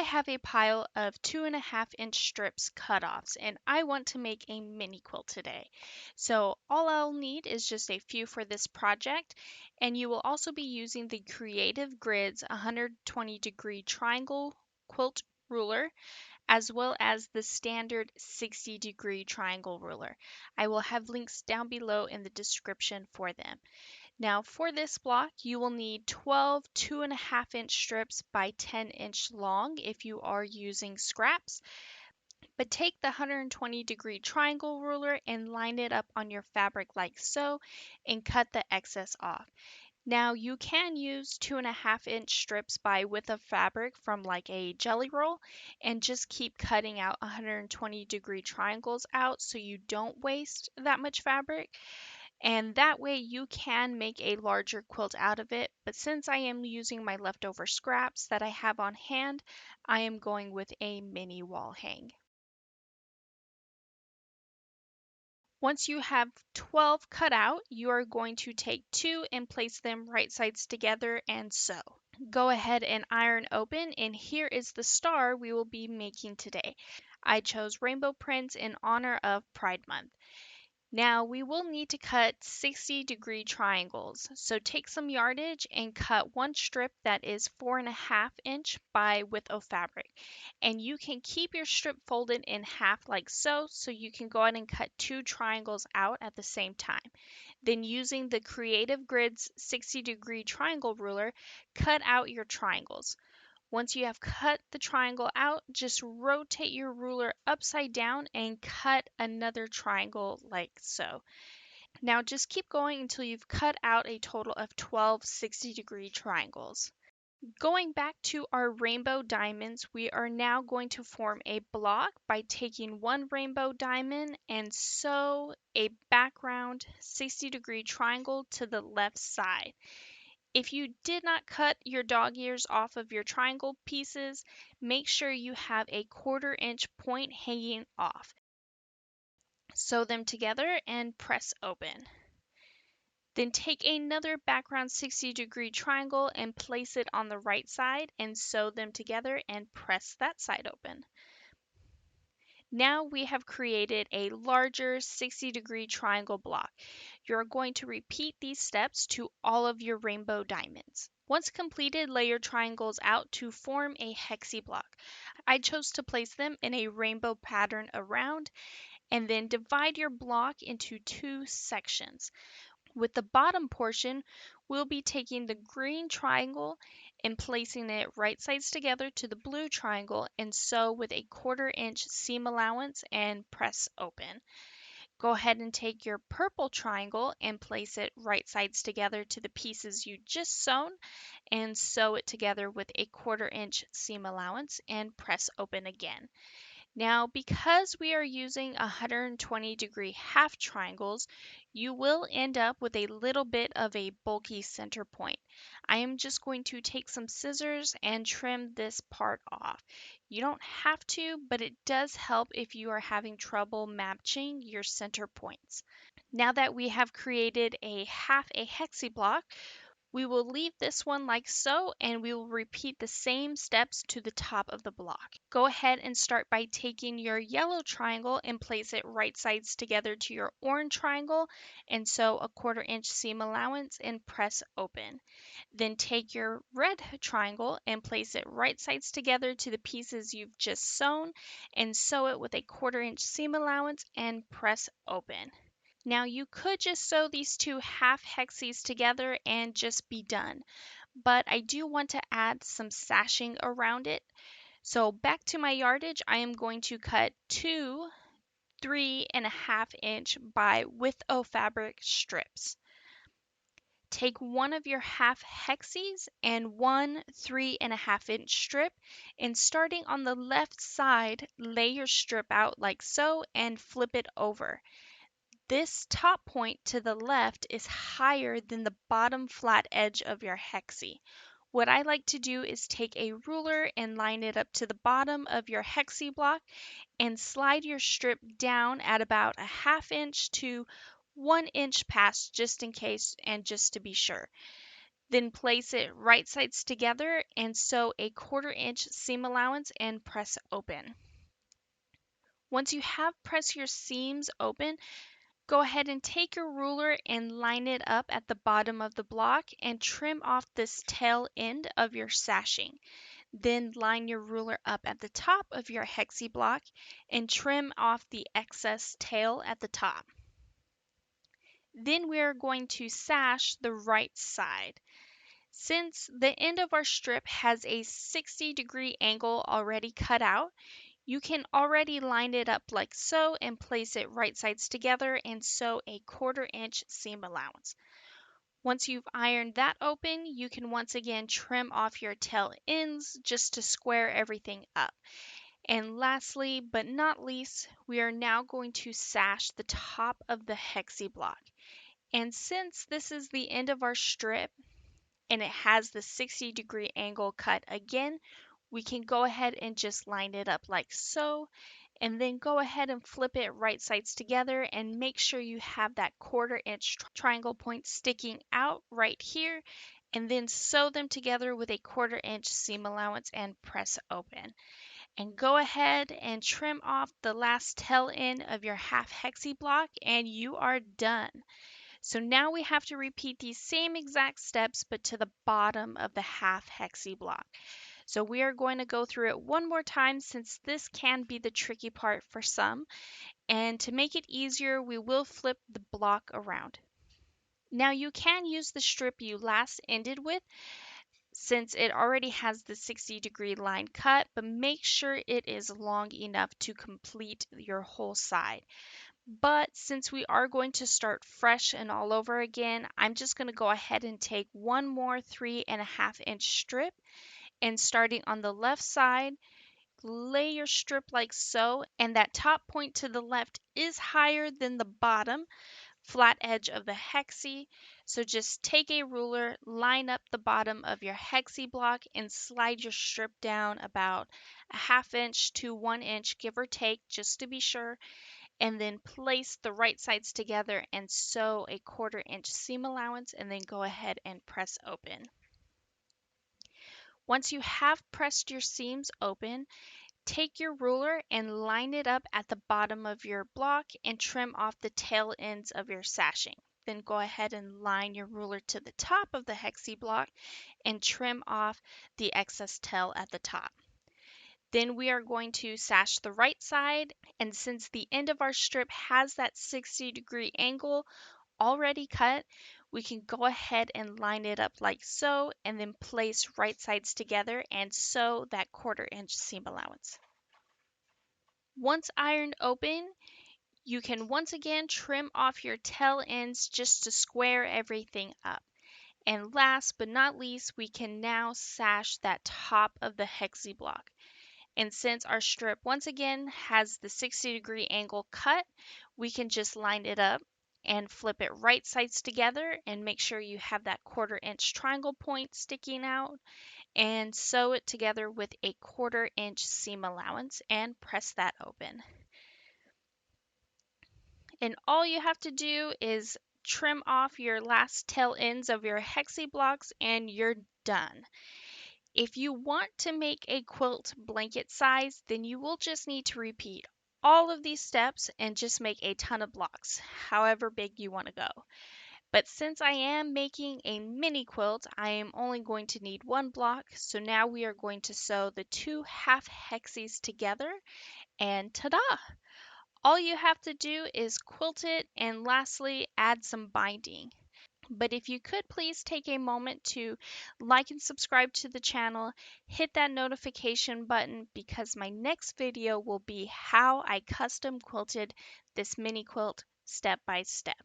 have a pile of 2.5 inch strips cut-offs and I want to make a mini quilt today. So all I'll need is just a few for this project, and you will also be using the Creative Grids 120-degree triangle quilt ruler as well as the standard 60-degree triangle ruler. I will have links down below in the description for them. Now for this block, you will need 12 2.5 inch strips by 10-inch long if you are using scraps. But take the 120-degree triangle ruler and line it up on your fabric like so and cut the excess off. Now you can use 2.5 inch strips by width of fabric from like a jelly roll and just keep cutting out 120-degree triangles out so you don't waste that much fabric. And that way you can make a larger quilt out of it. But since I am using my leftover scraps that I have on hand, I am going with a mini wall hang. Once you have 12 cut out, you are going to take 2 and place them right sides together and sew. Go ahead and iron open, and here is the star we will be making today. I chose rainbow prints in honor of Pride Month. Now we will need to cut 60-degree triangles. So take some yardage and cut one strip that is 4.5 inch by width of fabric. And you can keep your strip folded in half like so you can go ahead and cut 2 triangles out at the same time. Then using the Creative Grids 60-degree triangle ruler, cut out your triangles. Once you have cut the triangle out, just rotate your ruler upside down and cut another triangle like so. Now just keep going until you've cut out a total of 12 60-degree triangles. Going back to our rainbow diamonds, we are now going to form a block by taking one rainbow diamond and sew a background 60-degree triangle to the left side. If you did not cut your dog ears off of your triangle pieces, make sure you have a 1/4 inch point hanging off. Sew them together and press open. Then take another background 60-degree triangle and place it on the right side and sew them together and press that side open. Now we have created a larger 60-degree triangle block. You're going to repeat these steps to all of your rainbow diamonds. Once completed, lay your triangles out to form a hexi block. I chose to place them in a rainbow pattern around, and then divide your block into 2 sections. With the bottom portion, we'll be taking the green triangle and placing it right sides together to the blue triangle and sew with a 1/4 inch seam allowance and press open. Go ahead and take your purple triangle and place it right sides together to the pieces you just sewn and sew it together with a 1/4 inch seam allowance and press open again. Now, because we are using 120-degree half triangles, you will end up with a little bit of a bulky center point. I am just going to take some scissors and trim this part off. You don't have to, but it does help if you are having trouble matching your center points. Now that we have created a hexi block, we will leave this one like so, and we will repeat the same steps to the top of the block. Go ahead and start by taking your yellow triangle and place it right sides together to your orange triangle and sew a 1/4 inch seam allowance and press open. Then take your red triangle and place it right sides together to the pieces you've just sewn and sew it with a 1/4 inch seam allowance and press open. Now you could just sew these 2 half hexes together and just be done, but I do want to add some sashing around it. So back to my yardage, I am going to cut 2 3.5 inch by width of fabric strips. Take one of your half hexes and one 3.5 inch strip, and starting on the left side, lay your strip out like so and flip it over. This top point to the left is higher than the bottom flat edge of your hexi. What I like to do is take a ruler and line it up to the bottom of your hexi block and slide your strip down at about 1/2 inch to 1 inch past, just in case and just to be sure. Then place it right sides together and sew a 1/4 inch seam allowance and press open. Once you have pressed your seams open, go ahead and take your ruler and line it up at the bottom of the block and trim off this tail end of your sashing. Then line your ruler up at the top of your hexi block and trim off the excess tail at the top. Then we are going to sash the right side. Since the end of our strip has a 60-degree angle already cut out, you can already line it up like so and place it right sides together and sew a 1/4 inch seam allowance. Once you've ironed that open, you can once again trim off your tail ends just to square everything up. And lastly, but not least, we are now going to sash the top of the hexi block. And since this is the end of our strip and it has the 60-degree angle cut again, we can go ahead and just line it up like so, and then go ahead and flip it right sides together and make sure you have that 1/4 inch triangle point sticking out right here, and then sew them together with a 1/4 inch seam allowance and press open. And go ahead and trim off the last tail end of your half hexi block and you are done. So now we have to repeat these same exact steps but to the bottom of the half hexi block. So we are going to go through it one more time since this can be the tricky part for some. And to make it easier, we will flip the block around. Now you can use the strip you last ended with since it already has the 60-degree line cut, but make sure it is long enough to complete your whole side. But since we are going to start fresh and all over again, I'm just going to go ahead and take one more 3.5 inch strip, and starting on the left side, lay your strip like so, and that top point to the left is higher than the bottom flat edge of the hexi. So just take a ruler, line up the bottom of your hexi block, and slide your strip down about a 1/2 inch to 1 inch, give or take, just to be sure, and then place the right sides together and sew a 1/4 inch seam allowance, and then go ahead and press open. Once you have pressed your seams open, take your ruler and line it up at the bottom of your block and trim off the tail ends of your sashing. Then go ahead and line your ruler to the top of the hexi block and trim off the excess tail at the top. Then we are going to sash the right side, and since the end of our strip has that 60-degree angle already cut, we can go ahead and line it up like so, and then place right sides together and sew that 1/4 inch seam allowance. Once ironed open, you can once again trim off your tail ends just to square everything up. And last but not least, we can now sash that top of the hexi block. And since our strip once again has the 60-degree angle cut, we can just line it up and flip it right sides together and make sure you have that 1/4 inch triangle point sticking out, and sew it together with a 1/4 inch seam allowance and press that open. And all you have to do is trim off your last tail ends of your hexi blocks and you're done. If you want to make a quilt blanket size, then you will just need to repeat all of these steps and just make a ton of blocks, however big you want to go. But since I am making a mini quilt, I am only going to need one block. So now we are going to sew the 2 half hexes together, and ta-da! All you have to do is quilt it and lastly add some binding. But if you could please take a moment to like and subscribe to the channel, hit that notification button because my next video will be how I custom quilted this mini quilt step by step.